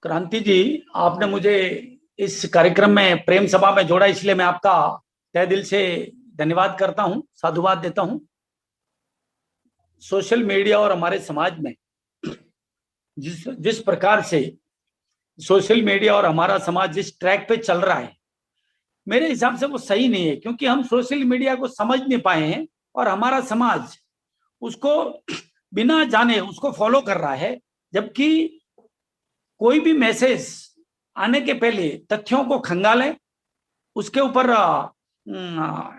क्रांति जी, आपने मुझे इस कार्यक्रम में प्रेम सभा में जोड़ा, इसलिए मैं आपका तहे दिल से धन्यवाद करता हूं, साधुवाद देता हूं। सोशल मीडिया और हमारे समाज में जिस जिस प्रकार से सोशल मीडिया और हमारा समाज जिस ट्रैक पे चल रहा है, मेरे हिसाब से वो सही नहीं है, क्योंकि हम सोशल मीडिया को समझ नहीं पाए हैं और हमारा समाज उसको बिना जाने उसको फॉलो कर रहा है। जबकि कोई भी मैसेज आने के पहले तथ्यों को खंगालें, उसके ऊपर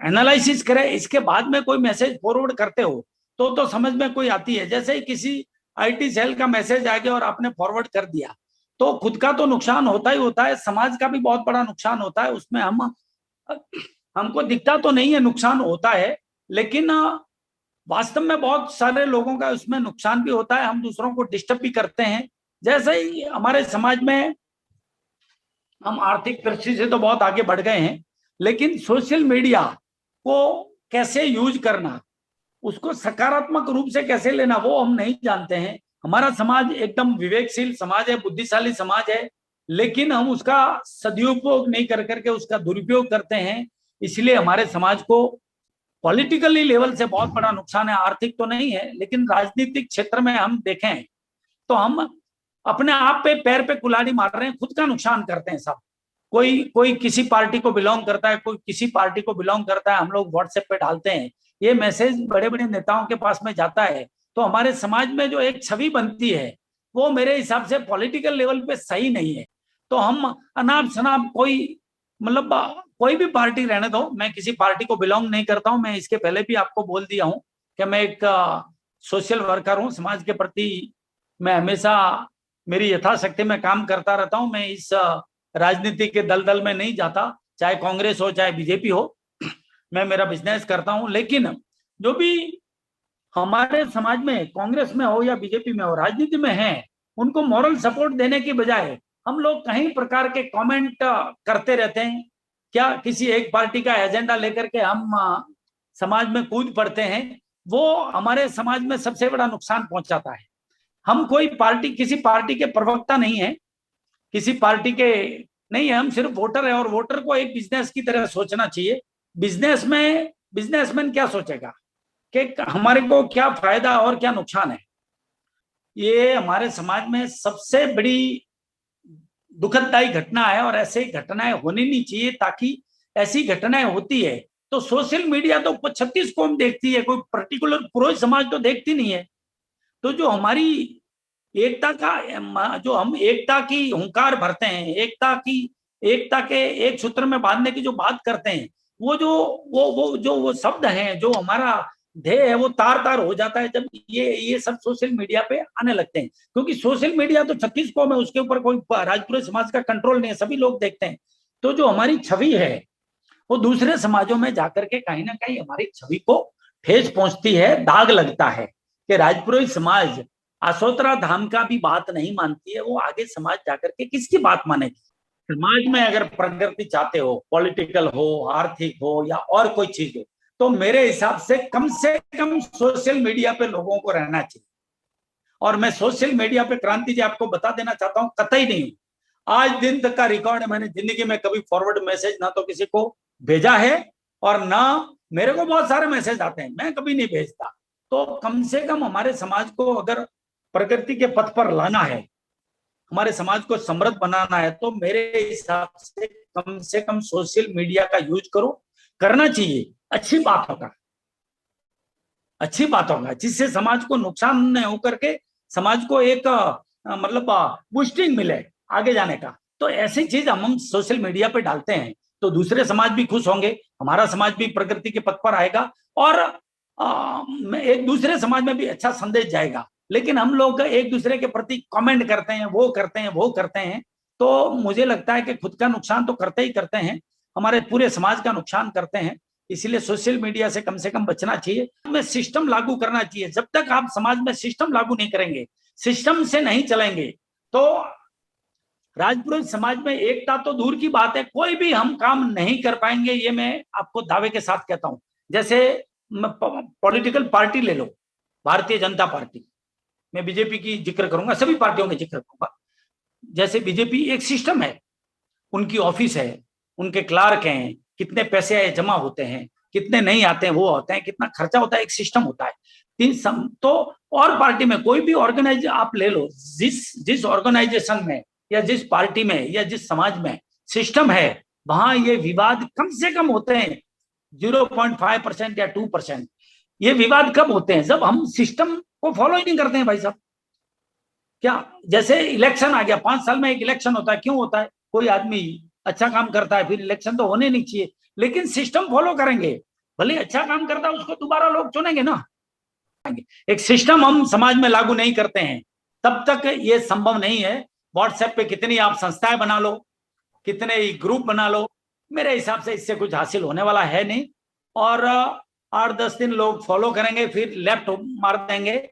एनालिसिस करें, इसके बाद में कोई मैसेज फॉरवर्ड करते हो तो समझ में कोई आती है। जैसे ही किसी आईटी सेल का मैसेज आ गया और आपने फॉरवर्ड कर दिया, तो खुद का तो नुकसान होता ही होता है, समाज का भी बहुत बड़ा नुकसान होता है। उसमें हमको दिखता तो नहीं है नुकसान होता है, लेकिन वास्तव में बहुत सारे लोगों का उसमें नुकसान भी होता है। हम दूसरों को डिस्टर्ब भी करते हैं। जैसे ही हमारे समाज में हम आर्थिक दृष्टि से तो बहुत आगे बढ़ गए हैं, लेकिन सोशल मीडिया को कैसे यूज करना, उसको सकारात्मक रूप से कैसे लेना, वो हम नहीं जानते हैं। हमारा समाज एकदम विवेकशील समाज है, बुद्धिशाली समाज है, लेकिन हम उसका सदुपयोग नहीं कर करके उसका दुरुपयोग करते हैं। इसलिए हमारे समाज को पॉलिटिकली लेवल से बहुत बड़ा नुकसान है। आर्थिक तो नहीं है, लेकिन राजनीतिक क्षेत्र में हम देखें तो हम अपने आप पे पैर पे कुल्हाड़ी मार रहे हैं, खुद का नुकसान करते हैं सब। कोई कोई किसी पार्टी को बिलोंग करता है, कोई किसी पार्टी को बिलोंग करता है, हम लोग व्हाट्सएप पे डालते हैं, ये मैसेज बड़े बड़े नेताओं के पास में जाता है, तो हमारे समाज में जो एक छवि बनती है वो मेरे हिसाब से पॉलिटिकल लेवल पे सही नहीं है। तो हम अनाप शनाप कोई, मतलब कोई भी पार्टी रहने दो, मैं किसी पार्टी को बिलोंग नहीं करता हूं। मैं इसके पहले भी आपको बोल दिया हूं कि मैं एक सोशल वर्कर हूं। समाज के प्रति मैं हमेशा मेरी यथाशक्ति में काम करता रहता हूं। मैं इस राजनीति के दलदल में नहीं जाता, चाहे कांग्रेस हो चाहे बीजेपी हो। मैं मेरा बिजनेस करता हूं। लेकिन जो भी हमारे समाज में कांग्रेस में हो या बीजेपी में हो, राजनीति में है, उनको मॉरल सपोर्ट देने की बजाय हम लोग कई प्रकार के कमेंट करते रहते हैं। क्या किसी एक पार्टी का एजेंडा लेकर के हम समाज में कूद पड़ते हैं, वो हमारे समाज में सबसे बड़ा नुकसान पहुंचाता है। हम कोई पार्टी, किसी पार्टी के प्रवक्ता नहीं है, किसी पार्टी के नहीं है, हम सिर्फ वोटर है। और वोटर को एक बिजनेस की तरह सोचना चाहिए। बिजनेस में बिजनेसमैन क्या सोचेगा कि हमारे को क्या फायदा और क्या नुकसान है। ये हमारे समाज में सबसे बड़ी दुखददायी घटना है, और ऐसे घटनाएं होनी नहीं चाहिए। ताकि ऐसी घटनाएं होती है तो सोशल मीडिया तो 36 कौम देखती है, कोई पर्टिकुलर पुरोहित समाज तो देखती नहीं है। तो जो हमारी एकता का, जो हम एकता की हुंकार भरते हैं, एकता के एक सूत्र में बांधने की जो बात करते हैं, वो जो वो शब्द हैं, जो हमारा ध्येय है, वो तार तार हो जाता है जब ये सब सोशल मीडिया पे आने लगते हैं। क्योंकि सोशल मीडिया तो 36 कौम है, उसके ऊपर कोई राजपूत समाज का कंट्रोल नहीं है, सभी लोग देखते हैं। तो जो हमारी छवि है वो दूसरे समाजों में जाकर के कहीं ना कहीं हमारी छवि को ठेस पहुंचती है, दाग लगता है कि राजपुरोहित समाज आसोतरा धाम का भी बात नहीं मानती है। वो आगे समाज जाकर के किसकी बात मानेगी। समाज में अगर प्रगति चाहते हो, पॉलिटिकल हो, आर्थिक हो या और कोई चीज हो, तो मेरे हिसाब से कम सोशल मीडिया पे लोगों को रहना चाहिए। और मैं सोशल मीडिया पे, क्रांति जी, आपको बता देना चाहता हूं, कतई नहीं। आज दिन तक का रिकॉर्ड है, मैंने जिंदगी में कभी फॉरवर्ड मैसेज ना तो किसी को भेजा है, और ना मेरे को बहुत सारे मैसेज आते हैं, मैं कभी नहीं भेजता। तो कम से कम हमारे समाज को अगर प्रगति के पथ पर लाना है, हमारे समाज को समृद्ध बनाना है, तो मेरे हिसाब से कम सोशल मीडिया का यूज करो। करना चाहिए अच्छी बातों का, जिससे समाज को नुकसान न होकर के समाज को एक मतलब बूस्टिंग मिले आगे जाने का। तो ऐसी चीज हम सोशल मीडिया पे डालते हैं तो दूसरे समाज भी खुश होंगे, हमारा समाज भी प्रगति के पथ पर आएगा, और एक दूसरे समाज में भी अच्छा संदेश जाएगा। लेकिन हम लोग एक दूसरे के प्रति कमेंट करते हैं, वो करते हैं, तो मुझे लगता है कि खुद का नुकसान तो करते ही करते हैं, हमारे पूरे समाज का नुकसान करते हैं। इसलिए सोशल मीडिया से कम बचना चाहिए, में सिस्टम लागू करना चाहिए। जब तक आप समाज में सिस्टम लागू नहीं करेंगे, सिस्टम से नहीं चलेंगे, तो राजपुरोहित समाज में एकता तो दूर की बात है, कोई भी हम काम नहीं कर पाएंगे। ये मैं आपको दावे के साथ कहता हूं। जैसे पॉलिटिकल पार्टी ले लो, भारतीय जनता पार्टी, मैं बीजेपी की जिक्र करूंगा, सभी पार्टियों में जिक्र करूंगा। जैसे बीजेपी एक सिस्टम है, उनकी ऑफिस है, उनके क्लार्क हैं, कितने पैसे जमा होते हैं, कितने नहीं आते हैं वो होते हैं, कितना खर्चा होता है, एक सिस्टम होता है। तो और पार्टी में कोई भी ऑर्गेनाइज आप ले लो, जिस ऑर्गेनाइजेशन में या जिस पार्टी में या जिस समाज में सिस्टम है, वहां ये विवाद कम से कम होते हैं 0.5% या 2%। ये विवाद कब होते हैं? जब हम सिस्टम को फॉलो ही नहीं करते हैं भाई साहब। क्या, जैसे इलेक्शन आ गया, 5 साल में एक इलेक्शन होता है, क्यों होता है? कोई आदमी अच्छा काम करता है, फिर इलेक्शन तो होने नहीं चाहिए, लेकिन सिस्टम फॉलो करेंगे, भले अच्छा काम करता है उसको दोबारा लोग चुनेंगे ना। एक सिस्टम हम समाज में लागू नहीं करते हैं तब तक ये संभव नहीं है। व्हाट्सएप पे कितनी आप संस्थाएं बना लो, कितने ही ग्रुप बना लो, मेरे हिसाब से इससे कुछ हासिल होने वाला है नहीं। और 8-10 दिन लोग फॉलो करेंगे, फिर लेफ्ट मार देंगे।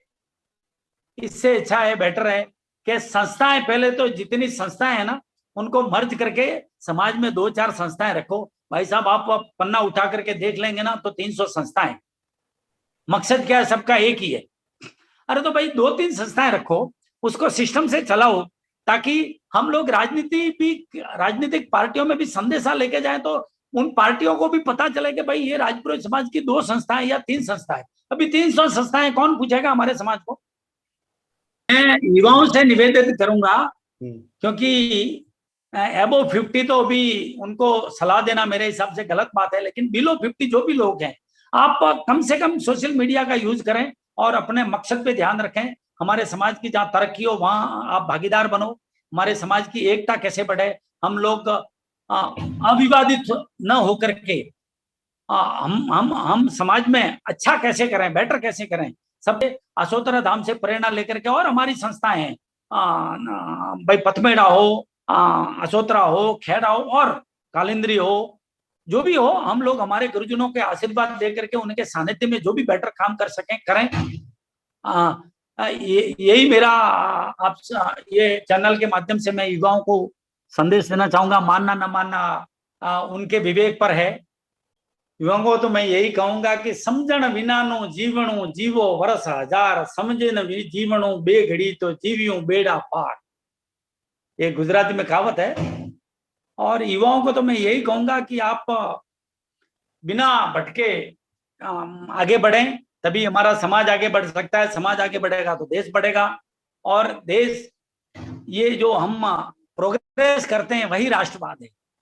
इससे अच्छा है, बेटर है कि संस्थाएं, पहले तो जितनी संस्थाएं हैं ना उनको मर्ज करके समाज में 2-4 संस्थाएं रखो। भाई साहब आप पन्ना उठा करके देख लेंगे ना तो 300 संस्थाएं। मकसद क्या है? सबका एक ही है। अरे तो भाई 2-3 संस्थाएं रखो, उसको सिस्टम से चलाओ, ताकि हम लोग राजनीतिक पार्टियों में भी संदेशा लेके जाए, तो उन पार्टियों को भी पता चले कि भाई ये राजपुरोहित समाज की 2 संस्थाएं या 3 संस्थाएं। अभी 300 संस्थाएं कौन पूछेगा हमारे समाज को? मैं युवाओं से निवेदित करूंगा, क्योंकि एबो 50 तो अभी उनको सलाह देना मेरे हिसाब से गलत बात है, लेकिन बिलो 50 जो भी लोग हैं, आप कम से कम सोशल मीडिया का यूज करें और अपने मकसद पे ध्यान रखें। हमारे समाज की जहाँ तरक्की हो वहां आप भागीदार बनो। हमारे समाज की एकता कैसे बढ़े, हम लोग अविवादित न होकर के हम समाज में अच्छा कैसे करें, बेटर कैसे करें, सब अशोतरा धाम से प्रेरणा लेकर के। और हमारी संस्थाएं हैं, भाई पथमेड़ा हो, अशोतरा हो, खेड़ा हो और कालिंद्री हो, जो भी हो, हम लोग हमारे गुरुजनों के आशीर्वाद लेकर के उनके सानिध्य में जो भी बेटर काम कर सकें करें। यही मेरा आप ये चैनल के माध्यम से मैं युवाओं को संदेश देना चाहूंगा। मानना न मानना उनके विवेक पर है। युवाओं को तो मैं यही कहूंगा कि समझण विनानो जीवणु जीवो वर्ष हजार, समझे न जीवणु बेघड़ी तो जीवियों बेड़ा पार। ये गुजराती में कहावत है। और युवाओं को तो मैं यही कहूंगा कि आप बिना भटके आगे बढ़ें, तभी हमारा समाज आगे बढ़ सकता है। समाज आगे बढ़ेगा तो देश बढ़ेगा, और देश, ये जो हम प्रोग्रेस करते हैं वही राष्ट्रवाद है।